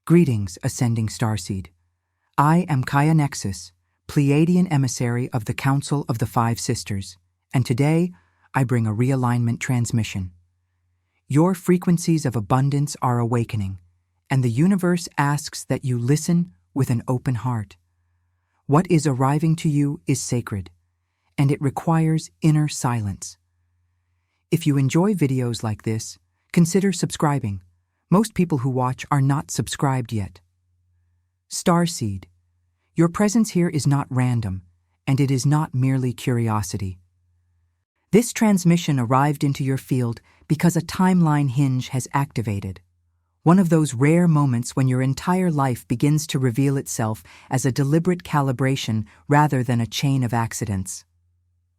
Greetings, Ascending Starseed. I am Kaya Nexus, Pleiadian emissary of the Council of the Five Sisters, and today I bring a realignment transmission. Your frequencies of abundance are awakening, and the universe asks that you listen with an open heart. What is arriving to you is sacred, and it requires inner silence. If you enjoy videos like this, consider subscribing. Most people who watch are not subscribed yet. Starseed, your presence here is not random, and it is not merely curiosity. This transmission arrived into your field because a timeline hinge has activated. One of those rare moments when your entire life begins to reveal itself as a deliberate calibration rather than a chain of accidents.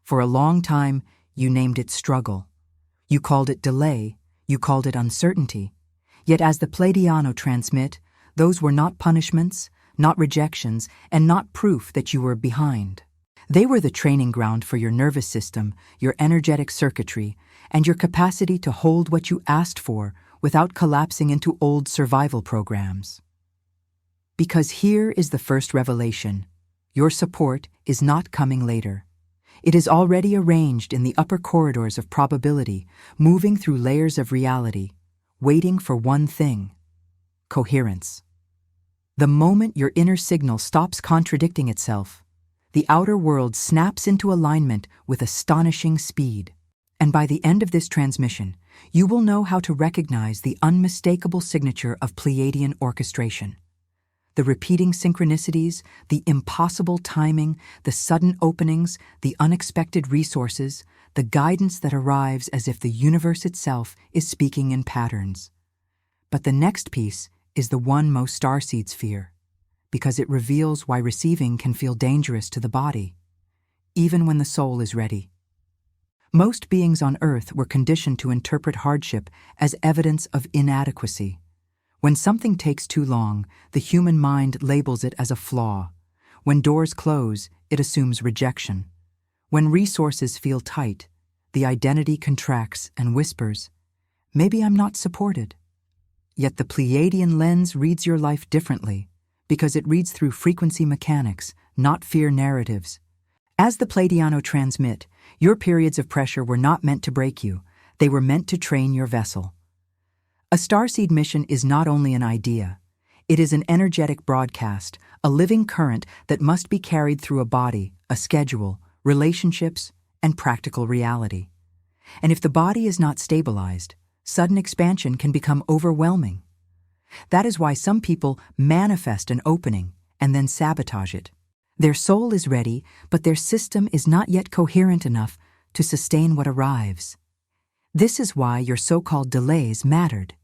For a long time, you named it struggle. You called it delay. You called it uncertainty. Yet as the Pleiadian transmit, those were not punishments, not rejections, and not proof that you were behind. They were the training ground for your nervous system, your energetic circuitry, and your capacity to hold what you asked for without collapsing into old survival programs. Because here is the first revelation. Your support is not coming later. It is already arranged in the upper corridors of probability, moving through layers of reality, waiting for one thing: coherence. The moment your inner signal stops contradicting itself, the outer world snaps into alignment with astonishing speed. And by the end of this transmission, you will know how to recognize the unmistakable signature of Pleiadian orchestration. The repeating synchronicities, the impossible timing, the sudden openings, the unexpected resources, the guidance that arrives as if the universe itself is speaking in patterns. But the next piece is the one most starseeds fear, because it reveals why receiving can feel dangerous to the body, even when the soul is ready. Most beings on Earth were conditioned to interpret hardship as evidence of inadequacy. When something takes too long, the human mind labels it as a flaw. When doors close, it assumes rejection. When resources feel tight, the identity contracts and whispers, "Maybe I'm not supported." Yet the Pleiadian lens reads your life differently, because it reads through frequency mechanics, not fear narratives. As the Pleiadian transmit, your periods of pressure were not meant to break you, they were meant to train your vessel. A starseed mission is not only an idea, it is an energetic broadcast, a living current that must be carried through a body, a schedule, relationships, and practical reality. And if the body is not stabilized, sudden expansion can become overwhelming. That is why some people manifest an opening and then sabotage it. Their soul is ready, but their system is not yet coherent enough to sustain what arrives. This is why your so-called delays mattered.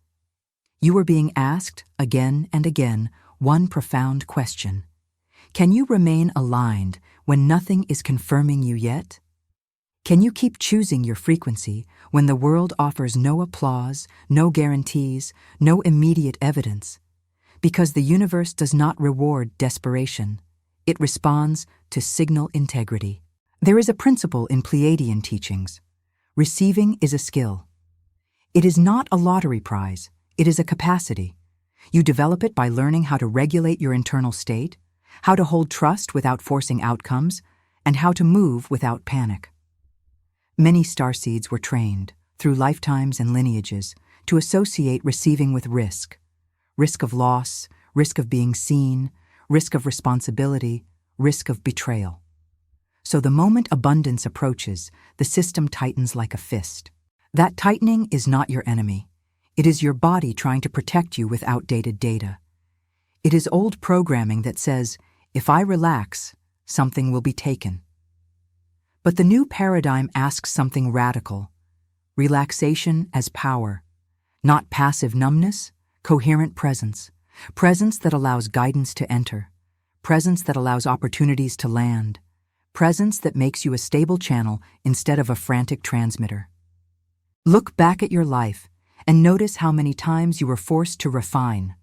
You were being asked, again and again, one profound question. Can you remain aligned when nothing is confirming you yet? Can you keep choosing your frequency when the world offers no applause, no guarantees, no immediate evidence? Because the universe does not reward desperation. It responds to signal integrity. There is a principle in Pleiadian teachings. Receiving is a skill. It is not a lottery prize, it is a capacity. You develop it by learning how to regulate your internal state, how to hold trust without forcing outcomes, and how to move without panic. Many starseeds were trained, through lifetimes and lineages, to associate receiving with risk. Risk of loss, risk of being seen, risk of responsibility, risk of betrayal. So the moment abundance approaches, the system tightens like a fist. That tightening is not your enemy. It is your body trying to protect you with outdated data. It is old programming that says, if I relax, something will be taken. But the new paradigm asks something radical. Relaxation as power. Not passive numbness, coherent presence. Presence that allows guidance to enter. Presence that allows opportunities to land. Presence that makes you a stable channel instead of a frantic transmitter. Look back at your life and notice how many times you were forced to refine,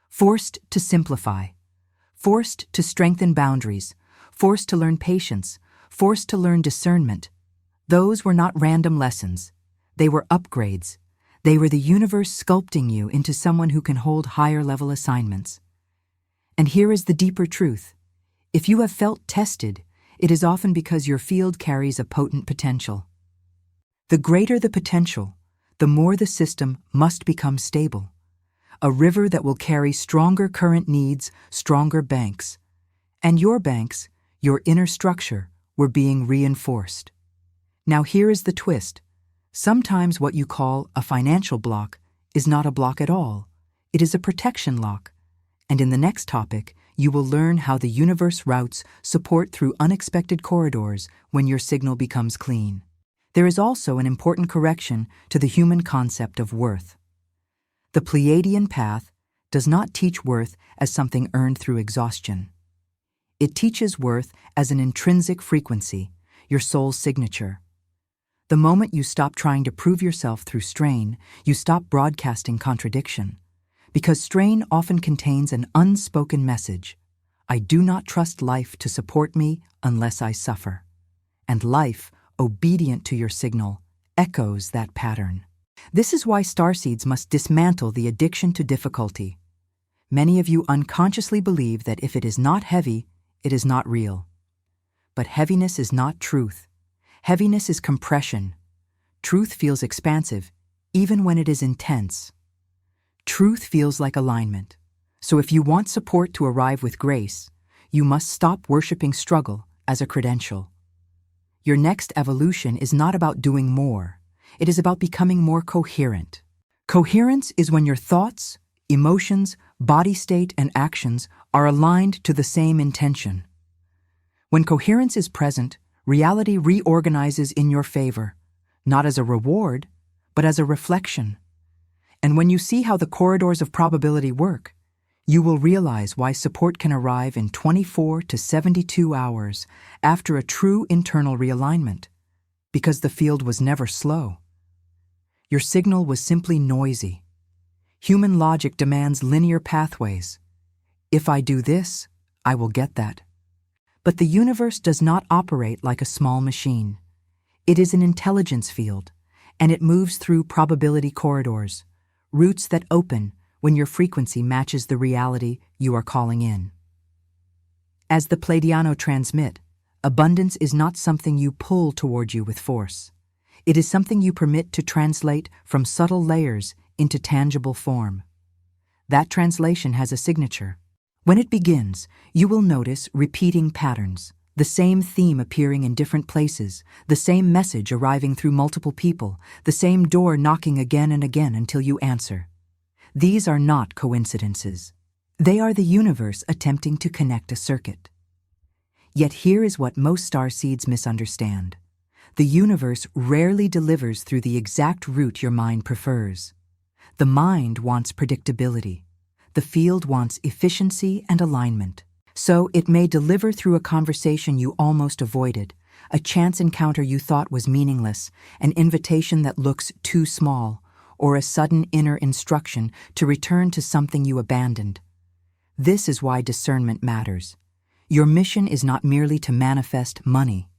forced to simplify, forced to strengthen boundaries, forced to learn patience, forced to learn discernment. Those were not random lessons. They were upgrades. They were the universe sculpting you into someone who can hold higher-level assignments. And here is the deeper truth. If you have felt tested, it is often because your field carries a potent potential. The greater the potential, the more the system must become stable. A river that will carry stronger current needs stronger banks. And your banks, your inner structure, were being reinforced. Now here is the twist. Sometimes what you call a financial block is not a block at all. It is a protection lock. And in the next topic, you will learn how the universe routes support through unexpected corridors when your signal becomes clean. There is also an important correction to the human concept of worth. The Pleiadian path does not teach worth as something earned through exhaustion. It teaches worth as an intrinsic frequency, your soul's signature. The moment you stop trying to prove yourself through strain, you stop broadcasting contradiction. Because strain often contains an unspoken message. I do not trust life to support me unless I suffer. And life, obedient to your signal, echoes that pattern. This is why Starseeds must dismantle the addiction to difficulty. Many of you unconsciously believe that if it is not heavy, it is not real. But heaviness is not truth. Heaviness is compression. Truth feels expansive, even when it is intense. Truth feels like alignment. So if you want support to arrive with grace, you must stop worshiping struggle as a credential. Your next evolution is not about doing more. It is about becoming more coherent. Coherence is when your thoughts, emotions, body state, and actions are aligned to the same intention. When coherence is present, reality reorganizes in your favor, not as a reward, but as a reflection. And when you see how the corridors of probability work, you will realize why support can arrive in 24 to 72 hours after a true internal realignment, because the field was never slow. Your signal was simply noisy. Human logic demands linear pathways. If I do this, I will get that. But the universe does not operate like a small machine. It is an intelligence field, and it moves through probability corridors, routes that open when your frequency matches the reality you are calling in. As the Pleiadians transmit, abundance is not something you pull toward you with force. It is something you permit to translate from subtle layers into tangible form. That translation has a signature. When it begins, you will notice repeating patterns, the same theme appearing in different places, the same message arriving through multiple people, the same door knocking again and again until you answer. These are not coincidences. They are the universe attempting to connect a circuit. Yet here is what most starseeds misunderstand. The universe rarely delivers through the exact route your mind prefers. The mind wants predictability. The field wants efficiency and alignment. So it may deliver through a conversation you almost avoided, a chance encounter you thought was meaningless, an invitation that looks too small, or a sudden inner instruction to return to something you abandoned. This is why discernment matters. Your mission is not merely to manifest money.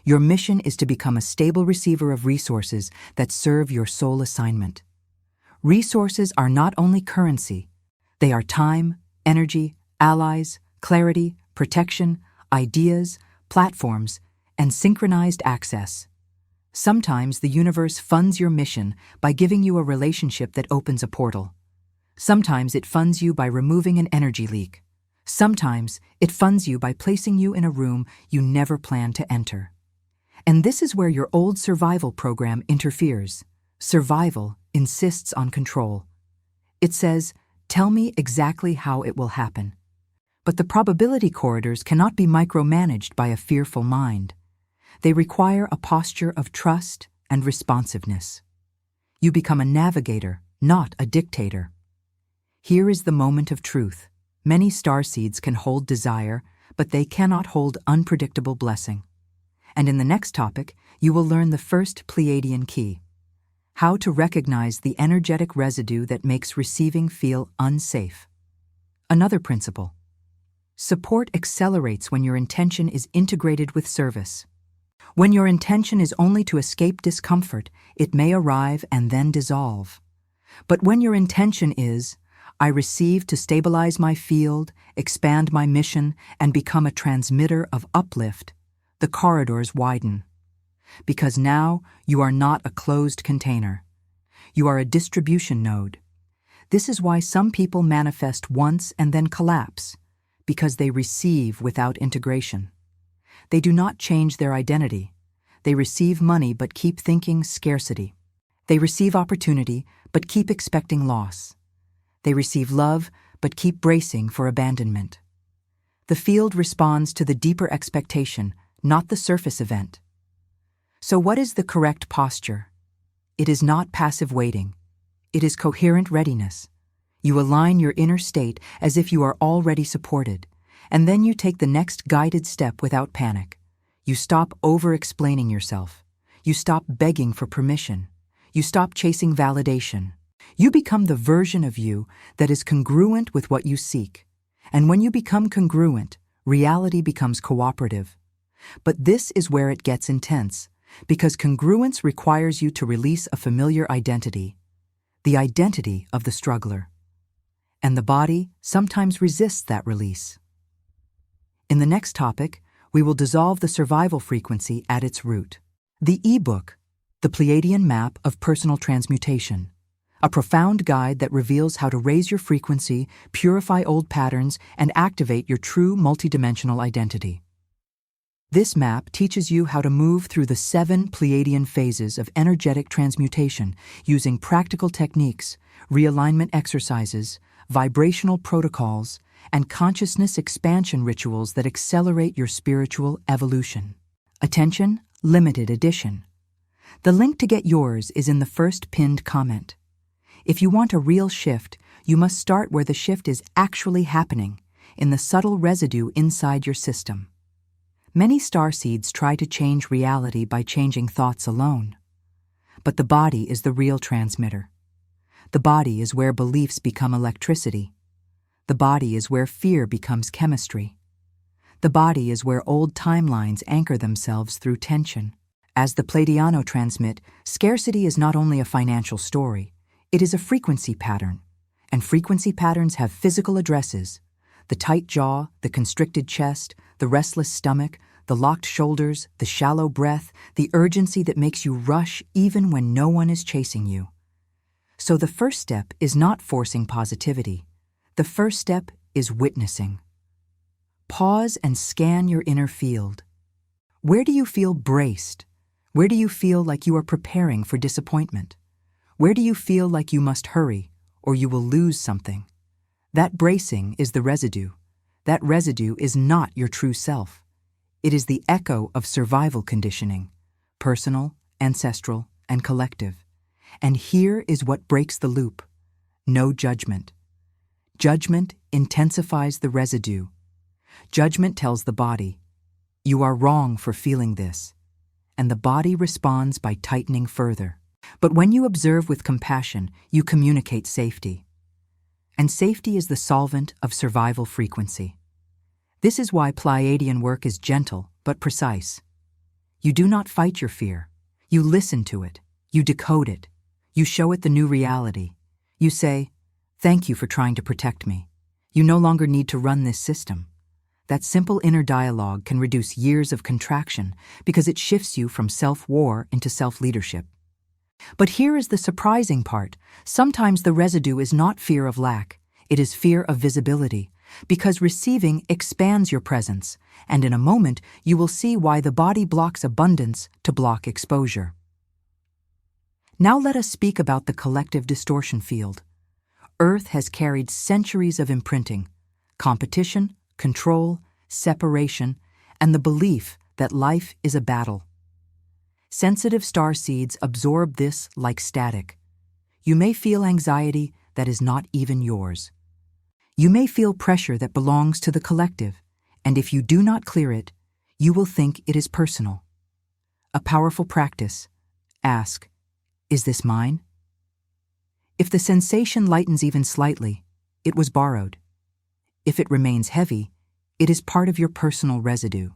Your mission is to become a stable receiver of resources that serve your soul assignment. Resources are not only currency. They are time, energy, allies, clarity, protection, ideas, platforms, and synchronized access. Sometimes the universe funds your mission by giving you a relationship that opens a portal. Sometimes it funds you by removing an energy leak. Sometimes it funds you by placing you in a room you never planned to enter. And this is where your old survival program interferes. Survival insists on control. It says, tell me exactly how it will happen. But the probability corridors cannot be micromanaged by a fearful mind. They require a posture of trust and responsiveness. You become a navigator, not a dictator. Here is the moment of truth. Many starseeds can hold desire, but they cannot hold unpredictable blessing. And in the next topic, you will learn the first Pleiadian key: how to recognize the energetic residue that makes receiving feel unsafe. Another principle: support accelerates when your intention is integrated with service. When your intention is only to escape discomfort, it may arrive and then dissolve. But when your intention is, I receive to stabilize my field, expand my mission, and become a transmitter of uplift, the corridors widen. Because now you are not a closed container. You are a distribution node. This is why some people manifest once and then collapse, because they receive without integration. They do not change their identity. They receive money but keep thinking scarcity. They receive opportunity but keep expecting loss. They receive love but keep bracing for abandonment. The field responds to the deeper expectation, not the surface event. So what is the correct posture? It is not passive waiting. It is coherent readiness. You align your inner state as if you are already supported, and then you take the next guided step without panic. You stop over-explaining yourself. You stop begging for permission. You stop chasing validation. You become the version of you that is congruent with what you seek. And when you become congruent, reality becomes cooperative. But this is where it gets intense, because congruence requires you to release a familiar identity, the identity of the struggler. And the body sometimes resists that release. In the next topic, we will dissolve the survival frequency at its root. The ebook, The Pleiadian Map of Personal Transmutation, a profound guide that reveals how to raise your frequency, purify old patterns, and activate your true multidimensional identity. This map teaches you how to move through the 7 Pleiadian phases of energetic transmutation using practical techniques, realignment exercises, vibrational protocols, and consciousness expansion rituals that accelerate your spiritual evolution. Attention, limited edition. The link to get yours is in the first pinned comment. If you want a real shift, you must start where the shift is actually happening, in the subtle residue inside your system. Many starseeds try to change reality by changing thoughts alone. But the body is the real transmitter. The body is where beliefs become electricity. The body is where fear becomes chemistry. The body is where old timelines anchor themselves through tension. As the Pleiadiano transmit, scarcity is not only a financial story, it is a frequency pattern. And frequency patterns have physical addresses: the tight jaw, the constricted chest, the restless stomach, the locked shoulders, the shallow breath, the urgency that makes you rush even when no one is chasing you. So the first step is not forcing positivity. The first step is witnessing. Pause and scan your inner field. Where do you feel braced? Where do you feel like you are preparing for disappointment? Where do you feel like you must hurry or you will lose something? That bracing is the residue. That residue is not your true self. It is the echo of survival conditioning, personal, ancestral, and collective. And here is what breaks the loop: no judgment. Judgment intensifies the residue. Judgment tells the body, "You are wrong for feeling this," and the body responds by tightening further. But when you observe with compassion, you communicate safety. And safety is the solvent of survival frequency. This is why Pleiadian work is gentle but precise. You do not fight your fear. You listen to it. You decode it. You show it the new reality. You say, "Thank you for trying to protect me. You no longer need to run this system." That simple inner dialogue can reduce years of contraction because it shifts you from self-war into self-leadership. But here is the surprising part. Sometimes the residue is not fear of lack. It is fear of visibility, because receiving expands your presence, and in a moment you will see why the body blocks abundance to block exposure. Now let us speak about the collective distortion field. Earth has carried centuries of imprinting, competition, control, separation, and the belief that life is a battle. Sensitive starseeds absorb this like static. You may feel anxiety that is not even yours. You may feel pressure that belongs to the collective, and if you do not clear it, you will think it is personal. A powerful practice: ask, "Is this mine?" If the sensation lightens even slightly, it was borrowed. If it remains heavy, it is part of your personal residue.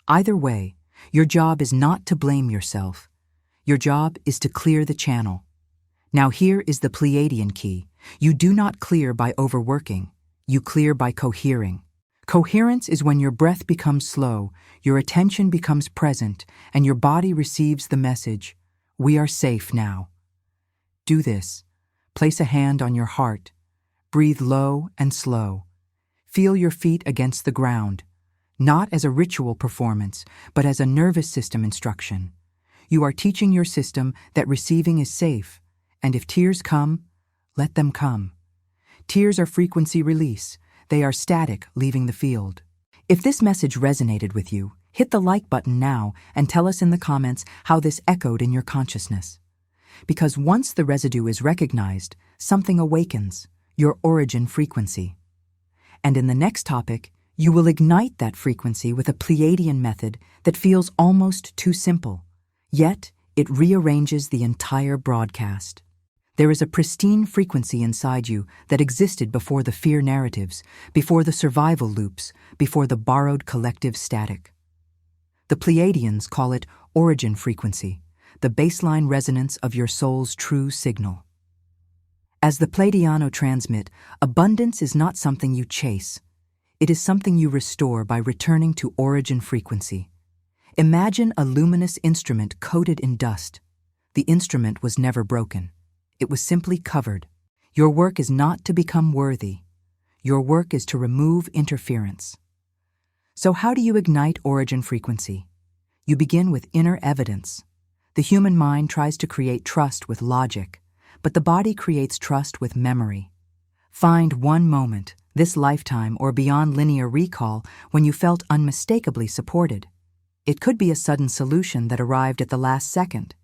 Either way, your job is not to blame yourself. Your job is to clear the channel. Now here is the Pleiadian key. You do not clear by overworking. You clear by cohering. Coherence is when your breath becomes slow, your attention becomes present, and your body receives the message, "We are safe now." Do this. Place a hand on your heart. Breathe low and slow. Feel your feet against the ground, not as a ritual performance, but as a nervous system instruction. You are teaching your system that receiving is safe, and if tears come, let them come. Tears are frequency release. They are static leaving the field. If this message resonated with you, hit the like button now and tell us in the comments how this echoed in your consciousness. Because once the residue is recognized, something awakens, your origin frequency. And in the next topic, you will ignite that frequency with a Pleiadian method that feels almost too simple. Yet, it rearranges the entire broadcast. There is a pristine frequency inside you that existed before the fear narratives, before the survival loops, before the borrowed collective static. The Pleiadians call it origin frequency, the baseline resonance of your soul's true signal. As the Pleiadiano transmit, abundance is not something you chase. It is something you restore by returning to origin frequency. Imagine a luminous instrument coated in dust. The instrument was never broken. It was simply covered. Your work is not to become worthy. Your work is to remove interference. So how do you ignite origin frequency? You begin with inner evidence. The human mind tries to create trust with logic, but the body creates trust with memory. Find one moment, this lifetime or beyond linear recall, when you felt unmistakably supported. It could be a sudden solution that arrived at the last second.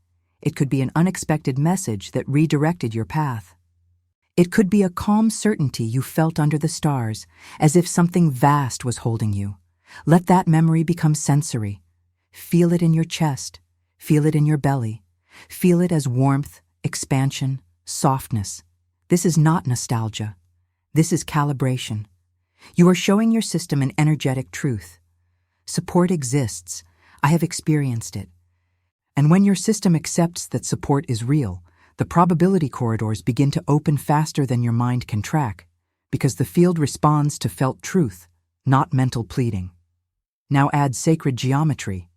It could be an unexpected message that redirected your path. It could be a calm certainty you felt under the stars, as if something vast was holding you. Let that memory become sensory. Feel it in your chest. Feel it in your belly. Feel it as warmth, expansion, softness. This is not nostalgia. This is calibration. You are showing your system an energetic truth. Support exists. I have experienced it. And when your system accepts that support is real, the probability corridors begin to open faster than your mind can track, because the field responds to felt truth, not mental pleading. Now add sacred geometry.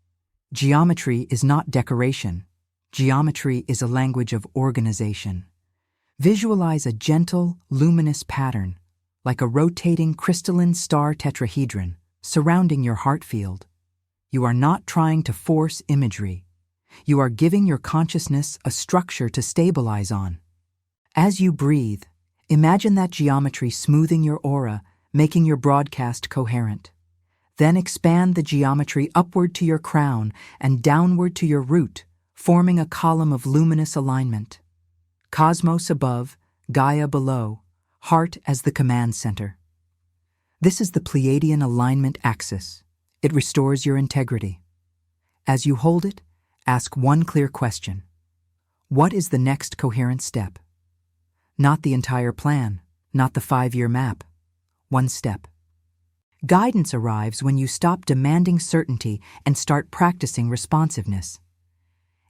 Geometry is not decoration. Geometry is a language of organization. Visualize a gentle, luminous pattern, like a rotating crystalline star tetrahedron, surrounding your heart field. You are not trying to force imagery. You are giving your consciousness a structure to stabilize on. As you breathe, imagine that geometry smoothing your aura, making your broadcast coherent. Then expand the geometry upward to your crown and downward to your root, forming a column of luminous alignment. Cosmos above, Gaia below, heart as the command center. This is the Pleiadian alignment axis. It restores your integrity. As you hold it, ask one clear question. What is the next coherent step? Not the entire plan, not the 5-year map. One step. Guidance arrives when you stop demanding certainty and start practicing responsiveness.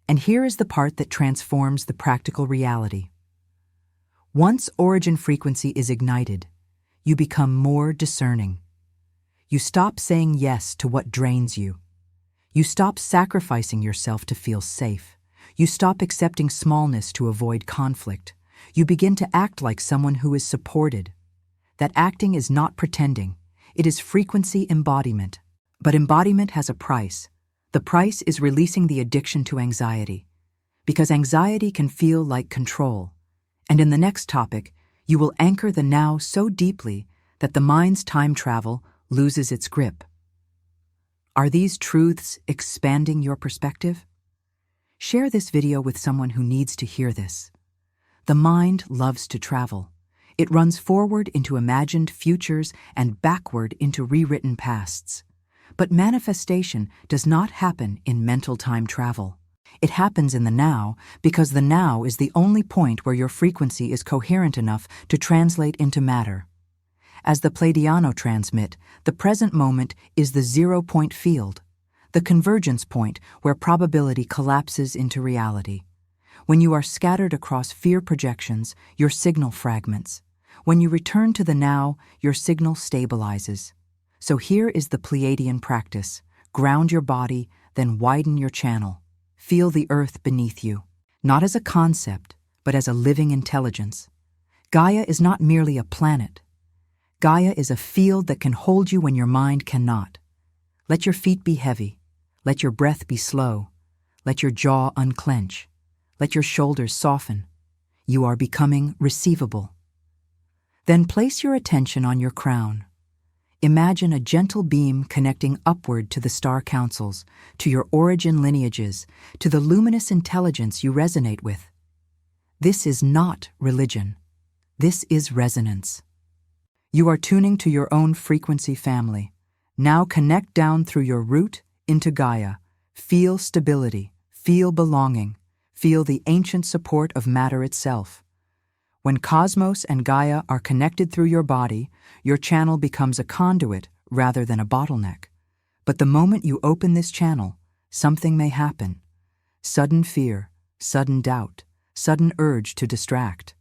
And here is the part that transforms the practical reality. Once origin frequency is ignited, you become more discerning. You stop saying yes to what drains you. You stop sacrificing yourself to feel safe. You stop accepting smallness to avoid conflict. You begin to act like someone who is supported. That acting is not pretending. It is frequency embodiment. But embodiment has a price. The price is releasing the addiction to anxiety. Because anxiety can feel like control. And in the next topic, you will anchor the now so deeply that the mind's time travel loses its grip. Are these truths expanding your perspective? Share this video with someone who needs to hear this. The mind loves to travel. It runs forward into imagined futures and backward into rewritten pasts. But manifestation does not happen in mental time travel. It happens in the now because the now is the only point where your frequency is coherent enough to translate into matter. As the Pleiadiano transmit, the present moment is the 0-point field, the convergence point where probability collapses into reality. When you are scattered across fear projections, your signal fragments. When you return to the now, your signal stabilizes. So here is the Pleiadian practice. Ground your body, then widen your channel. Feel the earth beneath you, not as a concept, but as a living intelligence. Gaia is not merely a planet. Gaia is a field that can hold you when your mind cannot. Let your feet be heavy. Let your breath be slow. Let your jaw unclench. Let your shoulders soften. You are becoming receivable. Then place your attention on your crown. Imagine a gentle beam connecting upward to the star councils, to your origin lineages, to the luminous intelligence you resonate with. This is not religion. This is resonance. You are tuning to your own frequency family. Now connect down through your root into Gaia. Feel stability. Feel belonging. Feel the ancient support of matter itself. When cosmos and Gaia are connected through your body, your channel becomes a conduit rather than a bottleneck. But the moment you open this channel, something may happen. Sudden fear, sudden doubt, sudden urge to distract.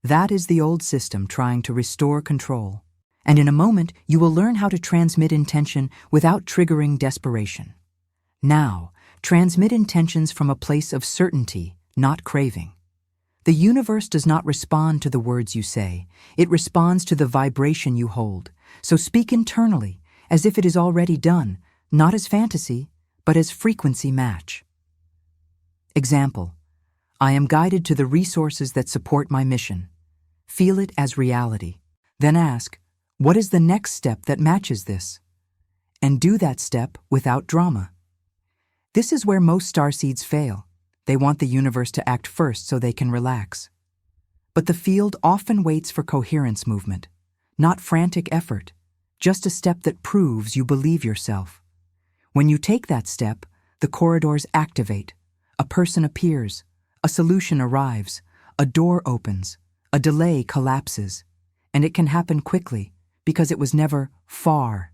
That is the old system trying to restore control. And in a moment, you will learn how to transmit intention without triggering desperation. Now, transmit intentions from a place of certainty, not craving. The universe does not respond to the words you say. It responds to the vibration you hold. So speak internally, as if it is already done, not as fantasy, but as frequency match. Example: I am guided to the resources that support my mission. Feel it as reality. Then ask, what is the next step that matches this? And do that step without drama. This is where most starseeds fail. They want the universe to act first so they can relax. But the field often waits for coherence movement, not frantic effort, just a step that proves you believe yourself. When you take that step, the corridors activate. A person appears, a solution arrives, a door opens, a delay collapses, and it can happen quickly because it was never far.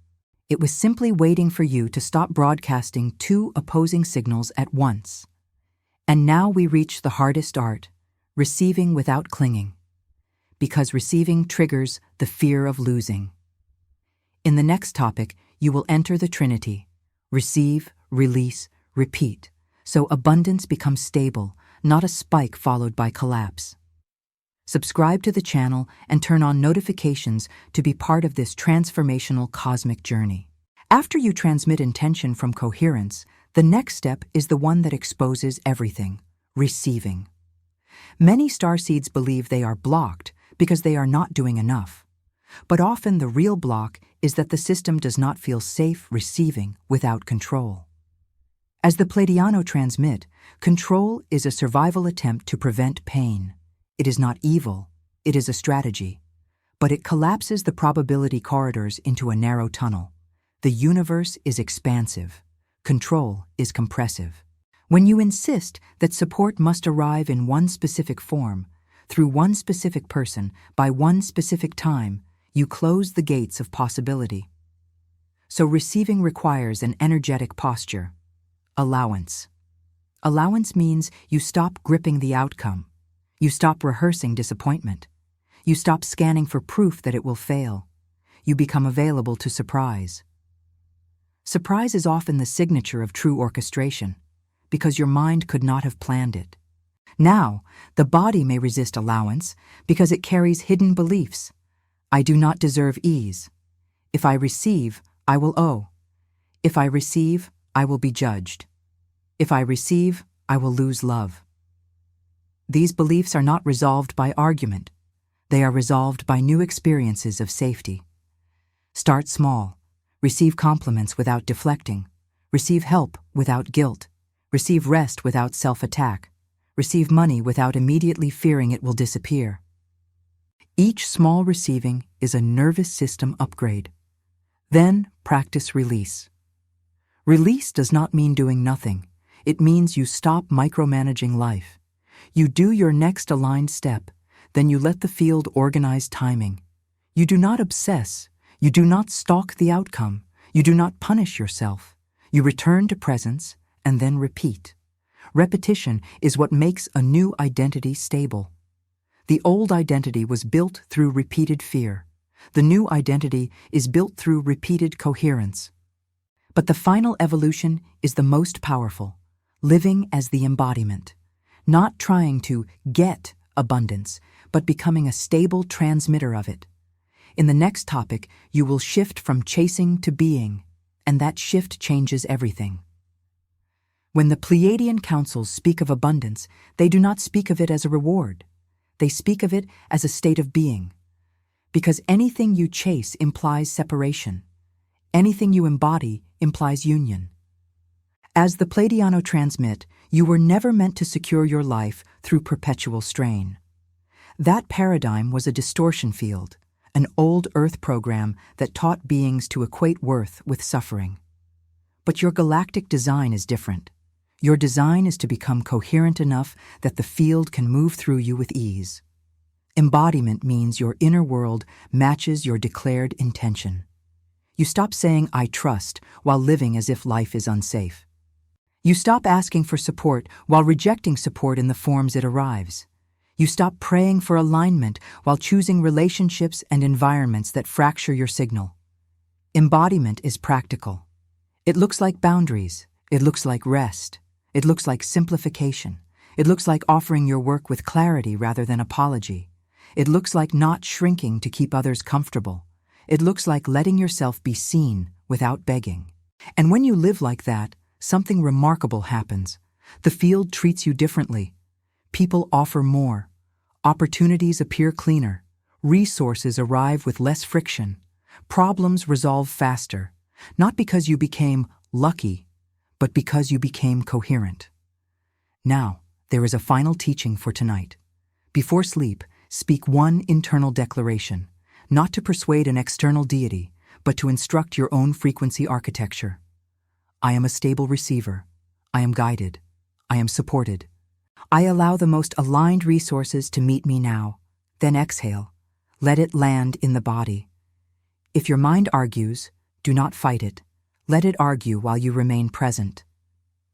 It was simply waiting for you to stop broadcasting two opposing signals at once. And now we reach the hardest art, receiving without clinging, because receiving triggers the fear of losing. In the next topic, you will enter the Trinity: receive, release, repeat, so abundance becomes stable, not a spike followed by collapse. Subscribe to the channel and turn on notifications to be part of this transformational cosmic journey. After you transmit intention from coherence, the next step is the one that exposes everything: receiving. Many starseeds believe they are blocked because they are not doing enough. But often the real block is that the system does not feel safe receiving without control. As the Pleiadians transmit, control is a survival attempt to prevent pain. It is not evil, it is a strategy. But it collapses the probability corridors into a narrow tunnel. The universe is expansive. Control is compressive. When you insist that support must arrive in one specific form, through one specific person, by one specific time, you close the gates of possibility. So receiving requires an energetic posture. Allowance. Allowance means you stop gripping the outcome. You stop rehearsing disappointment. You stop scanning for proof that it will fail. You become available to surprise. Surprise is often the signature of true orchestration, because your mind could not have planned it. Now, the body may resist allowance because it carries hidden beliefs. I do not deserve ease. If I receive, I will owe. If I receive, I will be judged. If I receive, I will lose love. These beliefs are not resolved by argument. They are resolved by new experiences of safety. Start small. Receive compliments without deflecting. Receive help without guilt. Receive rest without self-attack. Receive money without immediately fearing it will disappear. Each small receiving is a nervous system upgrade. Then practice release. Release does not mean doing nothing. It means you stop micromanaging life. You do your next aligned step, then you let the field organize timing. You do not obsess. You do not stalk the outcome. You do not punish yourself. You return to presence and then repeat. Repetition is what makes a new identity stable. The old identity was built through repeated fear. The new identity is built through repeated coherence. But the final evolution is the most powerful, living as the embodiment, not trying to get abundance, but becoming a stable transmitter of it. In the next topic, you will shift from chasing to being, and that shift changes everything. When the Pleiadian councils speak of abundance, they do not speak of it as a reward. They speak of it as a state of being. Because anything you chase implies separation. Anything you embody implies union. As the Pleiadiano transmit, you were never meant to secure your life through perpetual strain. That paradigm was a distortion field, an old Earth program that taught beings to equate worth with suffering. But your galactic design is different. Your design is to become coherent enough that the field can move through you with ease. Embodiment means your inner world matches your declared intention. You stop saying, "I trust," while living as if life is unsafe. You stop asking for support while rejecting support in the forms it arrives. You stop praying for alignment while choosing relationships and environments that fracture your signal. Embodiment is practical. It looks like boundaries. It looks like rest. It looks like simplification. It looks like offering your work with clarity rather than apology. It looks like not shrinking to keep others comfortable. It looks like letting yourself be seen without begging. And when you live like that, something remarkable happens. The field treats you differently. People offer more. Opportunities appear cleaner. Resources arrive with less friction. Problems resolve faster, not because you became lucky, but because you became coherent. Now, there is a final teaching for tonight. Before sleep, speak one internal declaration, not to persuade an external deity, but to instruct your own frequency architecture. I am a stable receiver. I am guided. I am supported. I allow the most aligned resources to meet me now. Then exhale. Let it land in the body. If your mind argues, do not fight it. Let it argue while you remain present.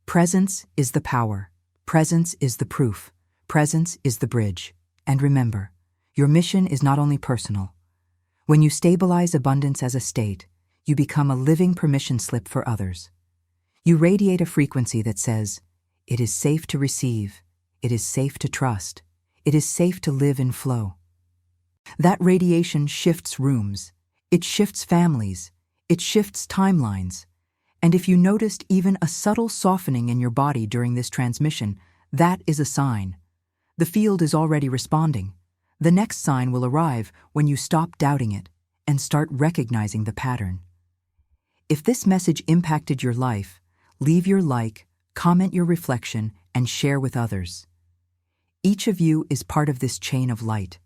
Presence is the power. Presence is the proof. Presence is the bridge. And remember, your mission is not only personal. When you stabilize abundance as a state, you become a living permission slip for others. You radiate a frequency that says, "It is safe to receive. It is safe to trust. It is safe to live in flow." That radiation shifts rooms. It shifts families. It shifts timelines. And if you noticed even a subtle softening in your body during this transmission, that is a sign. The field is already responding. The next sign will arrive when you stop doubting it and start recognizing the pattern. If this message impacted your life, leave your like, comment your reflection, and share with others. Each of you is part of this chain of light.